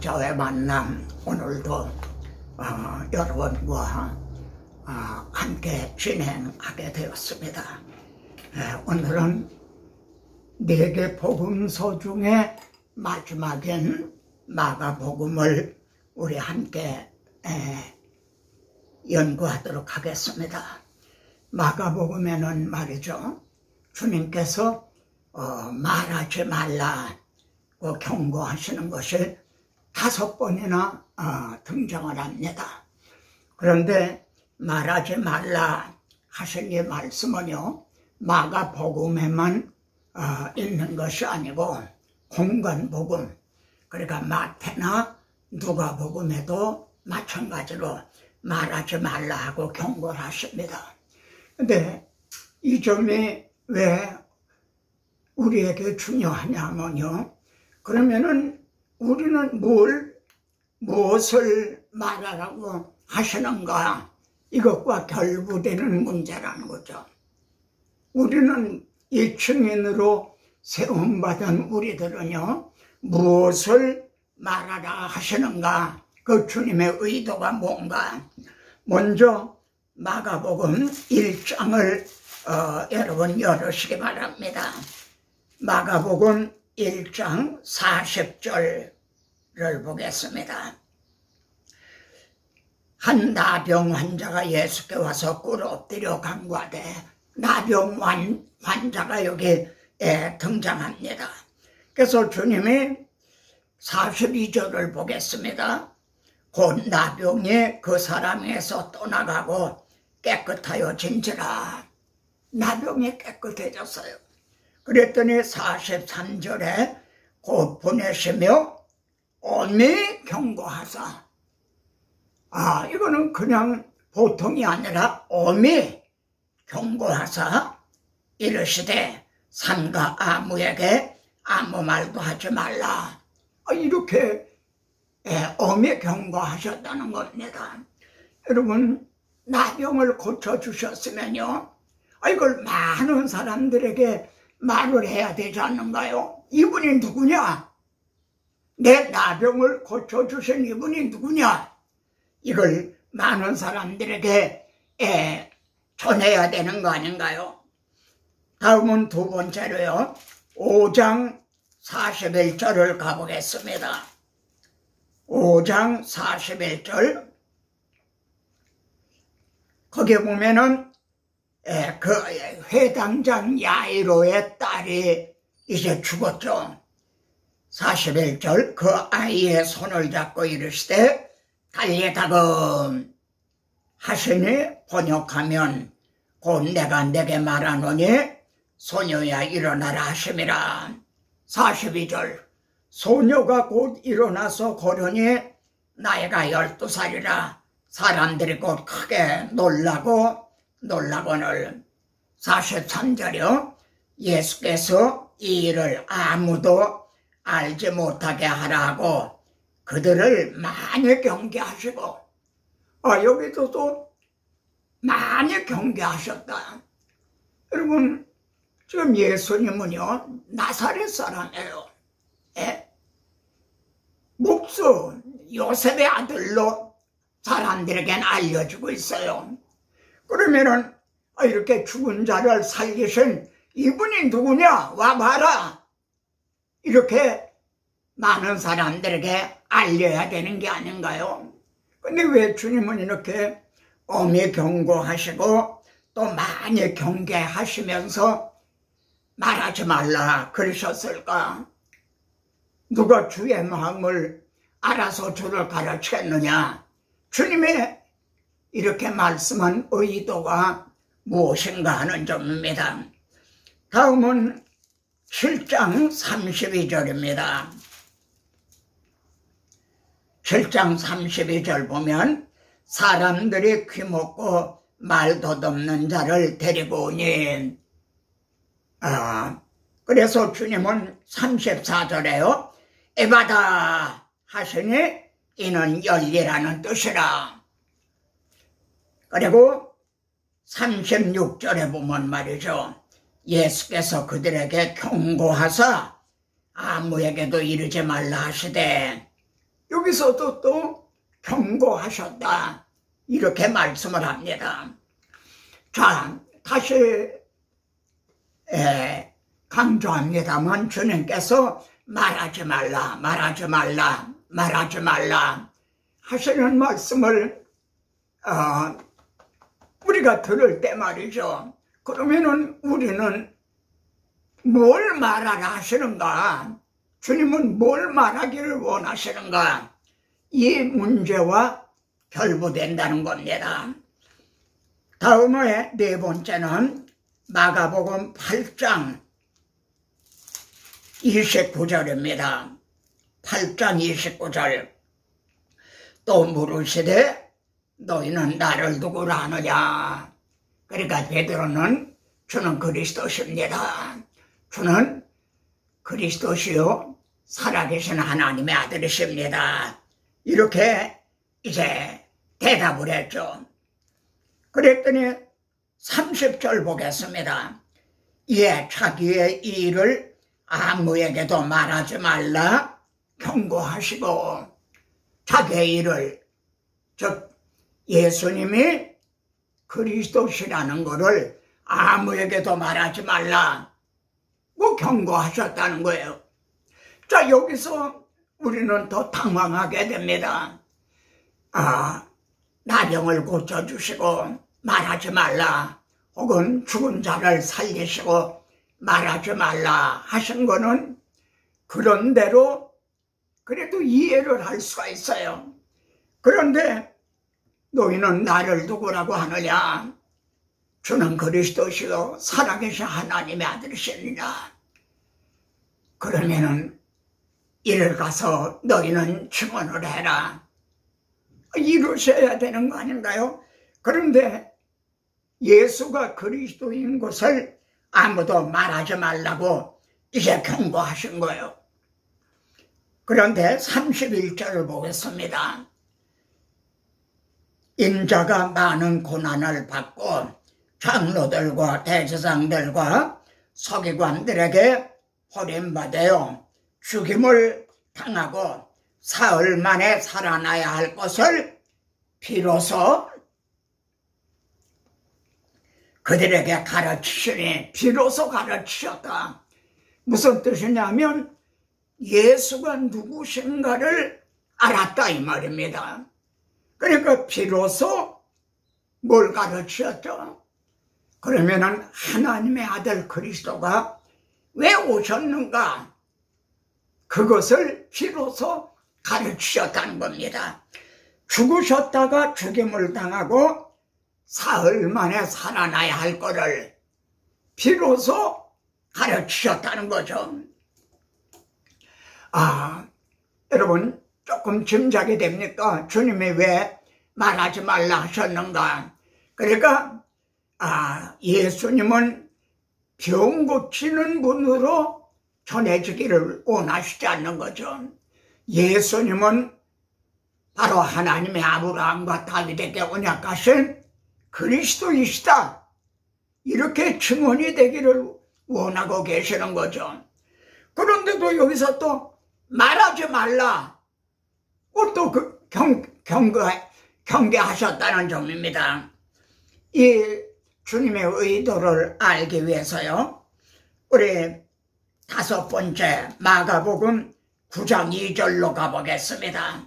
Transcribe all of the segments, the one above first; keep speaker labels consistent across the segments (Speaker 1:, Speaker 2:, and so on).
Speaker 1: 목자의 만남, 오늘도 여러분과 함께 진행하게 되었습니다. 오늘은 4개 복음서 중에 마지막인 마가복음을 우리 함께 연구하도록 하겠습니다. 마가복음에는 말이죠, 주님께서 말하지 말라고 경고하시는 것이 5번이나 등장을 합니다. 그런데 말하지 말라 하신 이 말씀은요, 마가복음에만 있는 것이 아니고 공관복음, 그러니까 마태나 누가복음에도 마찬가지로 말하지 말라 하고 경고를 하십니다. 근데 이 점이 왜 우리에게 중요하냐면요, 그러면은 우리는 무엇을 말하라고 하시는가, 이것과 결부되는 문제라는 거죠. 우리는 이 증인으로 세움받은 우리들은요, 무엇을 말하라 하시는가, 그 주님의 의도가 뭔가. 먼저 마가복음 1장을 여러분 열으시기 바랍니다. 마가복음 1장 40절을 보겠습니다. 한 나병 환자가 예수께 와서 꿇어 엎드려 간구하되, 나병 환자가 여기 등장합니다. 그래서 주님이 42절을 보겠습니다. 곧 나병이 그 사람에서 떠나가고 깨끗하여진지라. 나병이 깨끗해졌어요. 그랬더니 43절에 곧 보내시며 엄히 경고하사. 이거는 그냥 보통이 아니라 엄히 경고하사 이르시되 산과 아무에게 아무 말도 하지 말라. 이렇게 엄히 경고하셨다는 겁니다. 여러분, 나병을 고쳐주셨으면요, 이걸 많은 사람들에게 말을 해야 되지 않는가요? 이분이 누구냐? 내 나병을 고쳐주신 이분이 누구냐? 이걸 많은 사람들에게 전해야 되는 거 아닌가요? 다음은 두 번째로요, 5장 41절을 가보겠습니다. 5장 41절, 거기 보면은 그 회당장 야이로의 딸이 이제 죽었죠. 41절, 그 아이의 손을 잡고 이르시되 달리다금 하시니 번역하면 곧 내가 내게 말하노니 소녀야 일어나라 하심이라. 42절, 소녀가 곧 일어나서 걸으니 나이가 12살이라 사람들이 곧 크게 놀라거늘. 43절이요, 예수께서 이 일을 아무도 알지 못하게 하라고 그들을 많이 경계하시고, 여기도 또 많이 경계하셨다. 여러분, 지금 예수님은요, 나사렛 사람이에요. 목수 요셉의 아들로 사람들에겐 알려지고 있어요. 그러면은 이렇게 죽은 자를 살리신 이분이 누구냐? 와봐라. 이렇게 많은 사람들에게 알려야 되는 게 아닌가요? 근데 왜 주님은 이렇게 엄히 경고하시고 또 많이 경계하시면서 말하지 말라 그러셨을까? 누가 주의 마음을 알아서 주를 가르쳤느냐? 주님의 이렇게 말씀한 의도가 무엇인가 하는 점입니다. 다음은 7장 32절입니다. 7장 32절 보면 사람들이 귀먹고 말 덧없는 자를 데리고 오니, 그래서 주님은 34절에요, 에바다 하시니 이는 열리라는 뜻이라. 그리고 36절에 보면 말이죠, 예수께서 그들에게 경고하사 아무에게도 이르지 말라 하시되 여기서도 또 경고하셨다 이렇게 말씀을 합니다. 자, 다시 강조합니다만 주님께서 말하지 말라 말하지 말라 말하지 말라 하시는 말씀을 우리가 들을 때 말이죠. 그러면은 우리는 뭘 말하라 하시는가? 주님은 뭘 말하기를 원하시는가? 이 문제와 결부된다는 겁니다. 다음에 네 번째는 마가복음 8장 29절입니다. 8장 29절. 또 물으시되 너희는 나를 누구라 하느냐? 그러니까 베드로는 주는 그리스도십니다. 주는 그리스도시요 살아계신 하나님의 아들이십니다. 이렇게 이제 대답을 했죠. 그랬더니 30절 보겠습니다. 이에 자기의 일을 아무에게도 말하지 말라 경고하시고, 자기의 일을, 즉 예수님이 그리스도시라는 것을 아무에게도 말하지 말라고 경고하셨다는 거예요. 자, 여기서 우리는 더 당황하게 됩니다. 나병을 고쳐주시고 말하지 말라, 혹은 죽은 자를 살리시고 말하지 말라 하신 거는 그런대로 그래도 이해를 할 수가 있어요. 그런데 너희는 나를 누구라고 하느냐? 주는 그리스도시요 살아계신 하나님의 아들이시니라. 그러면은 이를 가서 너희는 증언을 해라. 이루셔야 되는 거 아닌가요? 그런데 예수가 그리스도인 것을 아무도 말하지 말라고 이제 경고하신 거예요. 그런데 31절을 보겠습니다. 인자가 많은 고난을 받고 장로들과 대제사장들과 서기관들에게 버림받아 죽임을 당하고 사흘 만에 살아나야 할 것을 비로소 그들에게 가르치시니, 비로소 가르치셨다. 무슨 뜻이냐면 예수가 누구신가를 알았다 이 말입니다. 그러니까 비로소 뭘 가르치셨죠? 그러면은 하나님의 아들 그리스도가 왜 오셨는가? 그것을 비로소 가르치셨다는 겁니다. 죽으셨다가 죽임을 당하고 사흘 만에 살아나야 할 거를 비로소 가르치셨다는 거죠. 여러분 조금 짐작이 됩니까? 주님이 왜 말하지 말라 하셨는가? 그러니까 예수님은 병 고치는 분으로 전해지기를 원하시지 않는 거죠. 예수님은 바로 하나님의 아브라함과 다윗에게 언약하신 그리스도이시다, 이렇게 증언이 되기를 원하고 계시는 거죠. 그런데도 여기서 또 말하지 말라, 또 경계하셨다는 점입니다. 이 주님의 의도를 알기 위해서요, 우리 다섯 번째 마가복음 9장 2절로 가보겠습니다.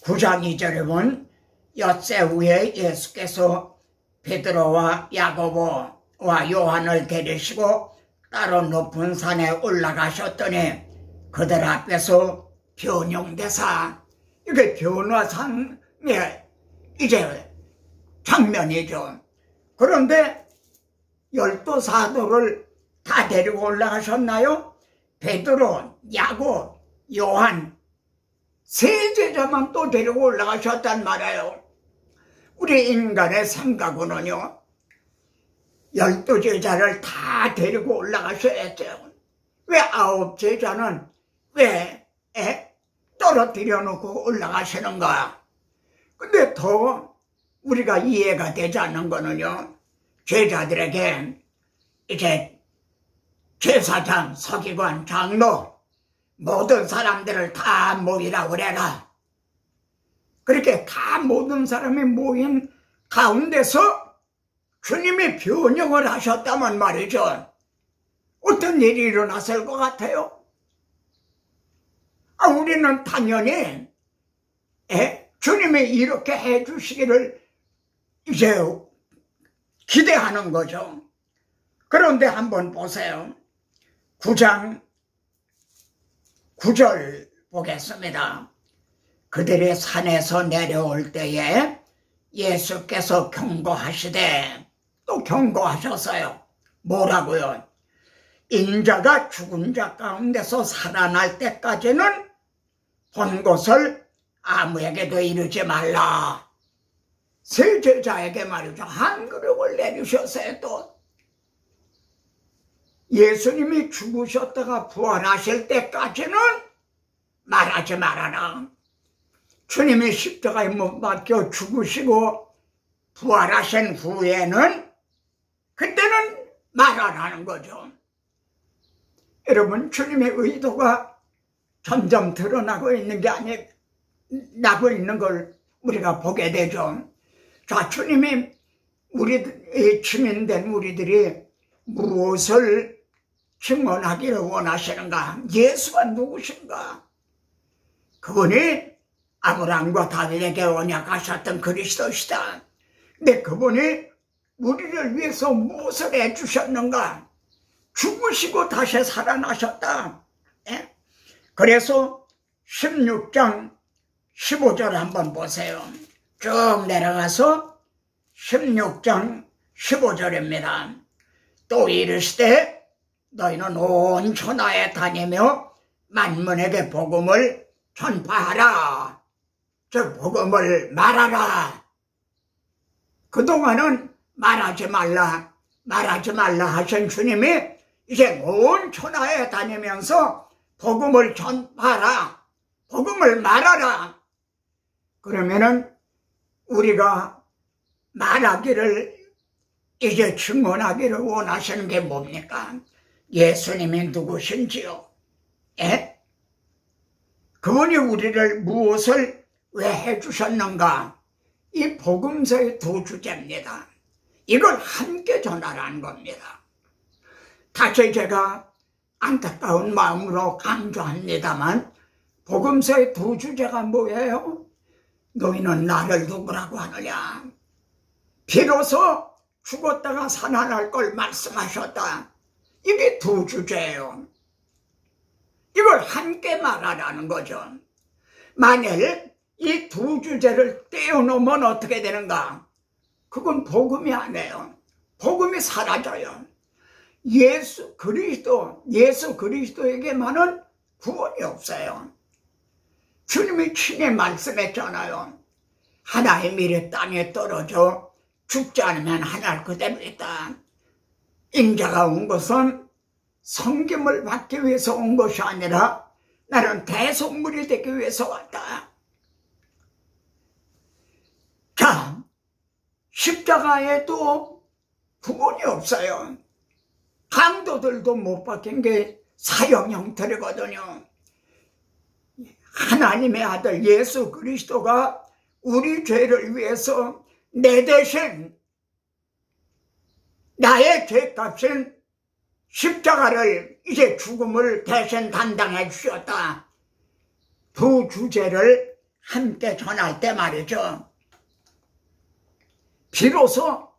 Speaker 1: 9장 2절에 보면 엿새 후에 예수께서 베드로와 야고보와 요한을 데리시고 따로 높은 산에 올라가셨더니 그들 앞에서 변용되사, 이게 변화상의 이제 장면이죠. 그런데 12 사도를 다 데리고 올라가셨나요? 베드로, 야고, 요한 세 제자만 또 데리고 올라가셨단 말이에요. 우리 인간의 생각으로는요, 12 제자를 다 데리고 올라가셔야죠. 왜 9 제자는 왜 떨어뜨려 놓고 올라가시는가? 근데 더 우리가 이해가 되지 않는 거는요, 제자들에게 이제 제사장, 서기관, 장로, 모든 사람들을 다 모이라 그래라. 그렇게 다 모든 사람이 모인 가운데서 주님이 변형을 하셨다면 말이죠. 어떤 일이 일어났을 것 같아요? 우리는 당연히 주님이 이렇게 해주시기를 이제 기대하는 거죠. 그런데 한번 보세요. 9장 9절 보겠습니다. 그들이 산에서 내려올 때에 예수께서 경고하시되, 또 경고하셨어요. 뭐라고요? 인자가 죽은 자 가운데서 살아날 때까지는 본 것을 아무에게도 이르지 말라. 세 제자에게 말이죠. 한 그릇을 내주셨어요. 또 예수님이 죽으셨다가 부활하실 때까지는 말하지 말아라. 주님이 십자가에 못 박혀 죽으시고 부활하신 후에는 그때는 말하라는 거죠. 여러분, 주님의 의도가 점점 드러나고 있는 게 나고 있는 걸 우리가 보게 되죠. 자, 주님이 우리 주민된 우리들이 무엇을 증언하기를 원하시는가? 예수가 누구신가? 그분이 아브라함과 다윗에게 언약하셨던 그리스도시다. 근데 그분이 우리를 위해서 무엇을 해주셨는가? 죽으시고 다시 살아나셨다. 그래서 16장 15절 한번 보세요. 쭉 내려가서 16장 15절입니다. 또 이르시되 너희는 온 천하에 다니며 만민에게 복음을 전파하라. 즉 복음을 말하라. 그동안은 말하지 말라 하신 주님이 이제 온 천하에 다니면서 복음을 전파하라. 복음을 말하라. 그러면은 우리가 말하기를, 이제 증언하기를 원하시는 게 뭡니까? 예수님이 누구신지요? 그분이 우리를 무엇을 왜 해주셨는가? 이 복음서의 두 주제입니다. 이걸 함께 전하라는 겁니다. 다시 제가 안타까운 마음으로 강조합니다만 복음서의 두 주제가 뭐예요? 너희는 나를 누구라고 하느냐? 비로소 죽었다가 살아날 걸 말씀하셨다. 이게 두 주제예요. 이걸 함께 말하라는 거죠. 만일 이 두 주제를 떼어놓으면 어떻게 되는가? 그건 복음이 아니에요. 복음이 사라져요. 예수 그리스도에게만은 구원이 없어요. 주님이 친히 말씀했잖아요. 하나의 밀이 땅에 떨어져 죽지 않으면 하늘 그대로 있다. 인자가 온 것은 섬김을 받기 위해서 온 것이 아니라 나는 대속물이 되기 위해서 왔다. 자, 십자가에도 구원이 없어요. 강도들도 못 박힌 게 사형 형태거든요. 하나님의 아들 예수 그리스도가 우리 죄를 위해서 내 대신, 나의 죄값인 십자가를, 이제 죽음을 대신 담당해 주셨다. 두 주제를 함께 전할 때 말이죠. 비로소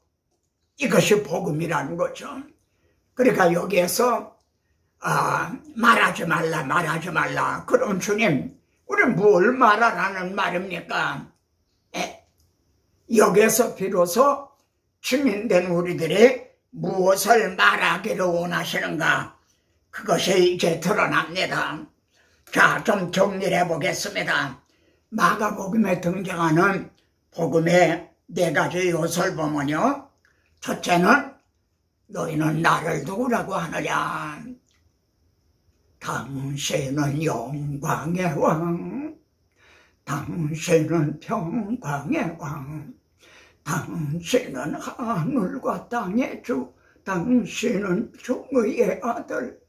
Speaker 1: 이것이 복음이라는 거죠. 그러니까 여기에서 말하지 말라. 그럼 주님, 우리 뭘 말하라는 말입니까? 여기에서 비로소 증인된 우리들이 무엇을 말하기를 원하시는가? 그것이 이제 드러납니다. 자, 좀 정리를 해보겠습니다. 마가복음에 등장하는 복음의 4가지 요소를 보면요. 첫째는 너희는 나를 누구라고 하느냐? 당신은 영광의 왕, 당신은 평강의 왕, 당신은 하늘과 땅의 주, 당신은 정의의 아들,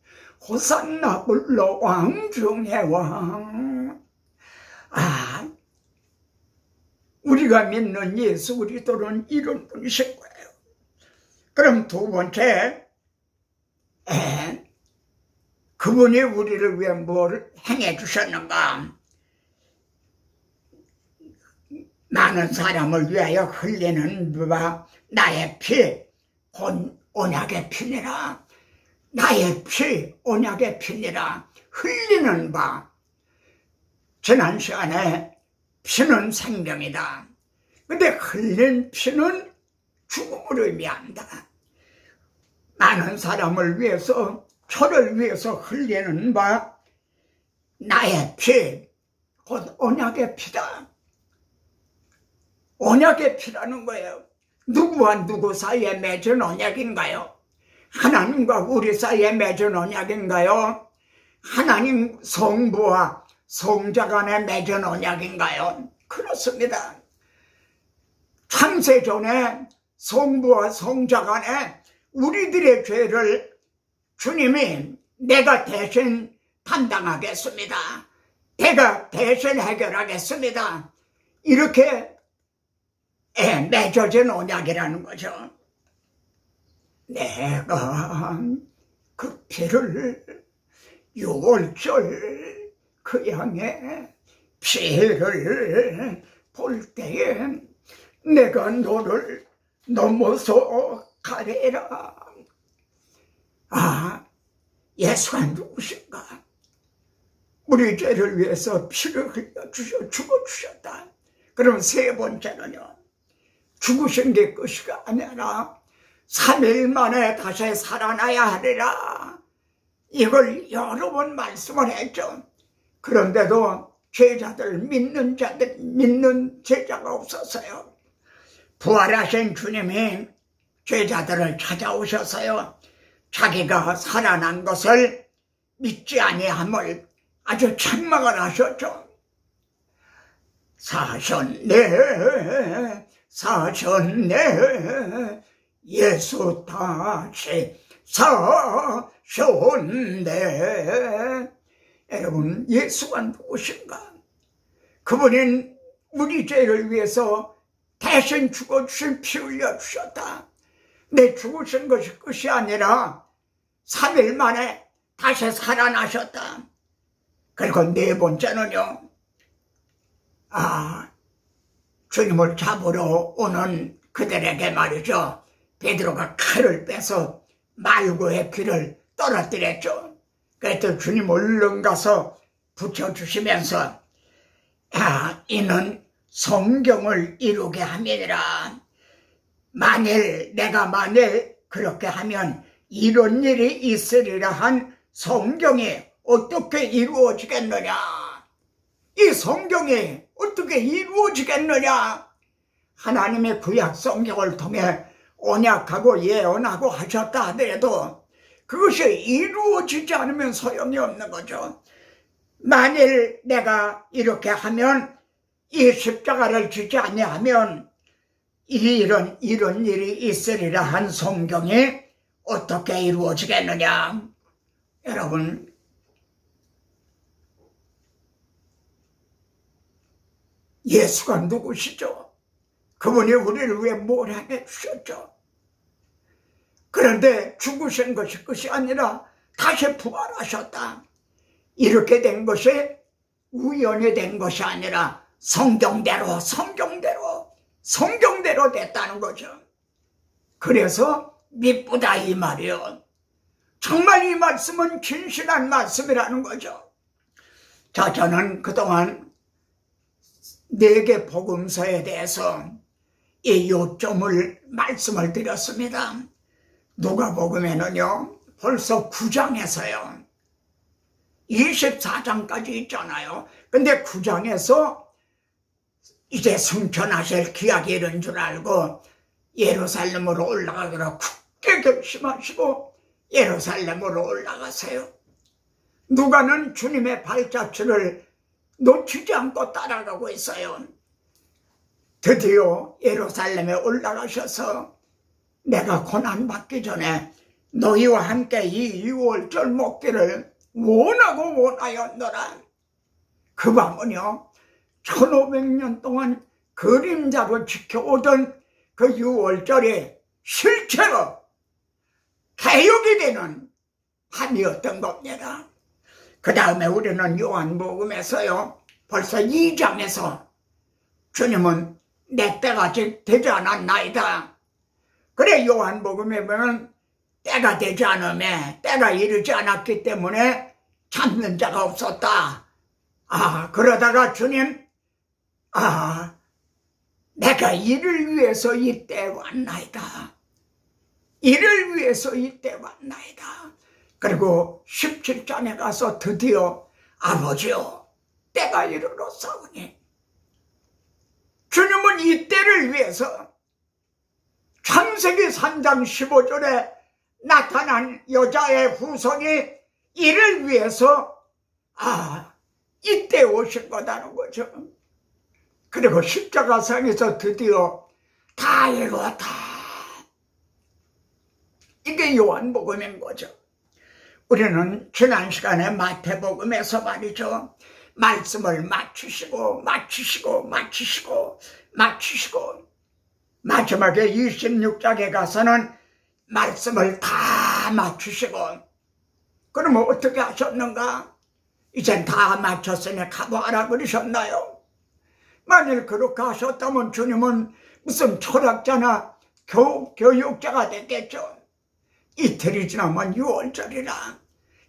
Speaker 1: 호산나 불러 왕 중의 왕. 우리가 믿는 예수 그리스도는 이런 분이신 거예요. 그럼 두 번째, 그분이 우리를 위해 뭘 행해 주셨는가? 많은 사람을 위하여 흘리는 바 나의 피, 곧 언약의 피니라. 나의 피, 언약의 피니라. 흘리는 바. 지난 시간에 피는 생명이다. 근데 흘린 피는 죽음을 의미한다. 많은 사람을 위해서, 저를 위해서 흘리는 바 나의 피, 곧 언약의 피다. 언약의 피라는 거예요. 누구와 누구 사이에 맺은 언약인가요? 하나님과 우리 사이에 맺은 언약인가요? 하나님 성부와 성자 간에 맺은 언약인가요? 그렇습니다. 창세전에 성부와 성자 간에 우리들의 죄를 주님이 내가 대신 담당하겠습니다. 내가 대신 해결하겠습니다. 이렇게 맺어진 언약이라는 거죠. 내가 그 피를 6월절 그 양의 피를 볼 때에 내가 너를 넘어서 가리라. 예수가 누구신가? 우리 죄를 위해서 피를 흘려주셔 죽어주셨다. 그럼 세 번째는요, 죽으신 게 끝이가 아니라 3일 만에 다시 살아나야 하리라. 이걸 여러 번 말씀을 했죠. 그런데도 제자들, 믿는 제자가 없었어요. 부활하신 주님이 제자들을 찾아오셨어요. 자기가 살아난 것을 믿지 아니함을 아주 책망을 하셨죠. 사셨네 예수 다시 사셨네. 여러분, 예수가 누구신가? 그분은 우리 죄를 위해서 대신 죽어주신 피 흘려주셨다. 내 죽으신 것이 끝이 아니라 3일 만에 다시 살아나셨다. 그리고 네 번째는요, 주님을 잡으러 오는 그들에게 말이죠, 베드로가 칼을 빼서 말고의 귀를 떨어뜨렸죠. 그래서 주님 얼른 가서 붙여주시면서 이는 성경을 이루게 함이니라. 내가 만일 그렇게 하면 이런 일이 있으리라 한 성경이 어떻게 이루어지겠느냐? 이 성경이 어떻게 이루어지겠느냐? 하나님의 구약 성경을 통해 언약하고 예언하고 하셨다 하더라도 그것이 이루어지지 않으면 소용이 없는 거죠. 만일 내가 이렇게 하면, 이 십자가를 지지 아니하면 이런 일이 있으리라 한 성경이 어떻게 이루어지겠느냐? 여러분, 예수가 누구시죠? 그분이 우리를 위해 뭘 해주셨죠? 그런데 죽으신 것이 끝이 아니라 다시 부활하셨다. 이렇게 된 것이 우연히 된 것이 아니라 성경대로 됐다는 거죠. 그래서 미쁘다 이 말이요. 정말 이 말씀은 진실한 말씀이라는 거죠. 자, 저는 그동안 4개 복음서에 대해서 이 요점을 말씀을 드렸습니다. 누가복음에는요, 벌써 9장에서요 24장까지 있잖아요. 근데 9장에서 이제 승천하실 기약이 이른 줄 알고 예루살렘으로 올라가기로 굳게 결심하시고 예루살렘으로 올라가세요. 누가는 주님의 발자취를 놓치지 않고 따라가고 있어요. 드디어 예루살렘에 올라가셔서 내가 고난받기 전에 너희와 함께 이 유월절 먹기를 원하였노라. 그 밤은요 1500년 동안 그림자로 지켜오던 그 유월절이 실제로 개혁이 되는 밤이었던 겁니다. 그 다음에 우리는 요한복음에서요 벌써 2장에서 주님은 내 때가 아직 되지 않았나이다. 그래 요한복음에 보면 때가 되지 않으며 때가 이르지 않았기 때문에 참는 자가 없었다. 그러다가 주님 내가 이를 위해서 이때 왔나이다. 이를 위해서 이때 왔나이다. 그리고 17장에 가서 드디어 아버지여 때가 이르렀사오니 주님은 이 때를 위해서 창세기 3장 15절에 나타난 여자의 후손이 이를 위해서 이때 오신 거다는 거죠. 그리고 십자가상에서 드디어 다 이루었다. 이게 요한복음인 거죠. 우리는 지난 시간에 마태복음에서 말이죠. 말씀을 마치시고 마지막에 26장에 가서는 말씀을 다 마치시고 그러면 어떻게 하셨는가? 이젠 다 마쳤으니 가보아라 그러셨나요? 만일 그렇게 하셨다면 주님은 무슨 철학자나 교육자가 됐겠죠. 이틀이 지나면 유월절이라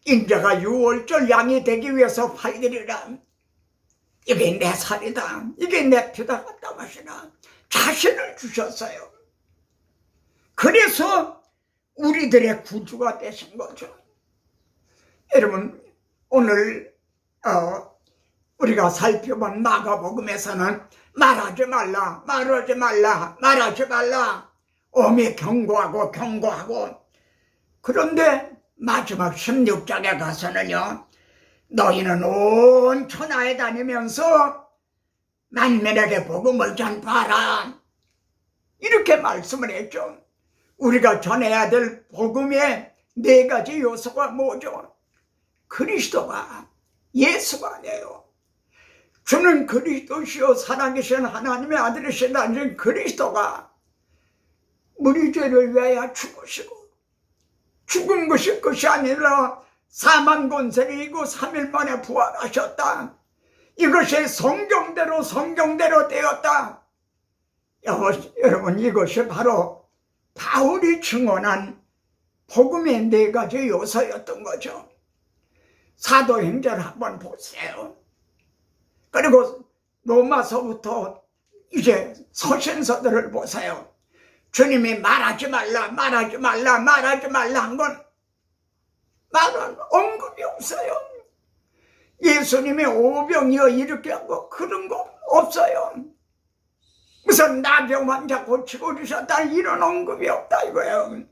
Speaker 1: 인자가 유월절 양이 되기 위해서 팔리리라. 이게 내 살이다. 이게 내 피다 같다 마시나 자신을 주셨어요. 그래서 우리들의 구주가 되신 거죠. 여러분 오늘 우리가 살펴본 마가복음에서는 말하지 말라 엄히 경고하고 그런데 마지막 16장에 가서는요 너희는 온 천하에 다니면서 만민에게 복음을 전파하라 이렇게 말씀을 했죠. 우리가 전해야 될 복음의 4가지 요소가 뭐죠? 그리스도가 예수가 아니에요. 주는 그리스도시요 살아계신 하나님의 아들이신 그리스도가 우리 죄를 위하여 죽으시고 죽은 것이 끝이 아니라 사망 권세를 이기고 3일 만에 부활하셨다. 이것이 성경대로 되었다. 여러분 이것이 바로 바울이 증언한 복음의 4가지 요소였던 거죠. 사도행전 한번 보세요. 그리고 로마서부터 이제 서신서들을 보세요. 주님이 말하지 말라 한 건 말은 언급이 없어요. 예수님이 오병이어 이렇게 하고 그런 거 없어요. 무슨 나병 환자 고치고 그러셨다 이런 언급이 없다 이거예요.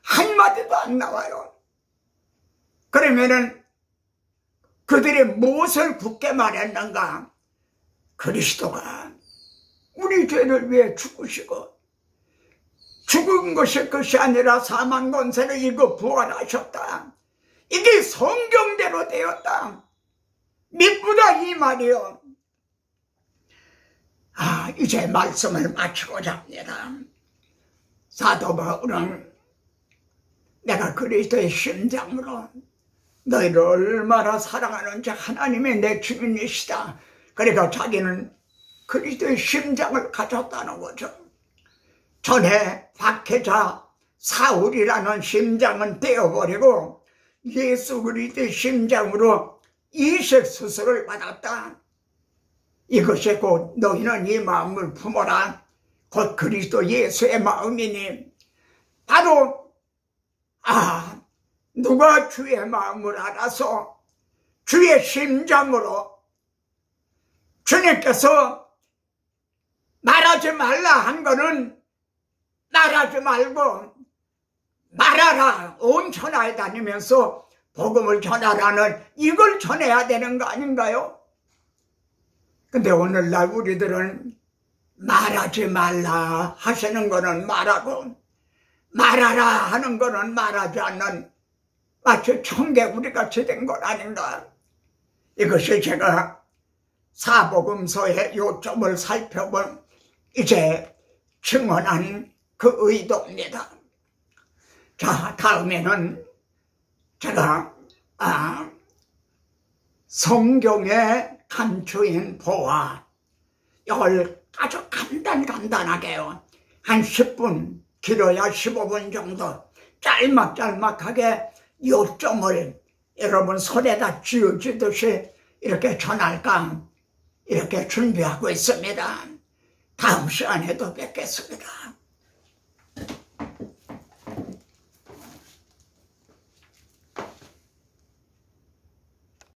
Speaker 1: 한마디도 안 나와요. 그러면은 그들이 무엇을 굳게 말했는가? 그리스도가 우리 죄를 위해 죽으시고 죽은 것이 끝이 아니라 사망 권세를 이기고 부활하셨다. 이게 성경대로 되었다. 믿보다 이 말이요. 이제 말씀을 마치고자 합니다. 사도 바울은 내가 그리스도의 심장으로 너희를 얼마나 사랑하는지 하나님의 내 주인이시다. 그러니까 자기는 그리스도의 심장을 가졌다는 거죠. 전에 박해자 사울이라는 심장은 떼어버리고 예수 그리스도의 심장으로 이식 수술을 받았다. 이것이 곧 너희는 이 마음을 품어라. 곧 그리스도 예수의 마음이니 바로 누가 주의 마음을 알아서 주의 심장으로 주님께서 말하지 말라 한 거는 말하지 말고 말하라. 온 천하에 다니면서 복음을 전하라는 이걸 전해야 되는 거 아닌가요? 근데 오늘날 우리들은 말하지 말라 하시는 거는 말하고 말하라 하는 거는 말하지 않는 마치 청개구리 같이 된 것 아닌가. 이것이 제가 사복음서의 요점을 살펴본 이제 증언한 그 의도입니다. 자, 다음에는 제가 성경의 간추인 보화 이걸 아주 간단하게요. 한 10분, 길어야 15분 정도 짤막짤막하게 요점을 여러분 손에다 쥐어주듯이 이렇게 전할까 이렇게 준비하고 있습니다. 다음 시간에도 뵙겠습니다.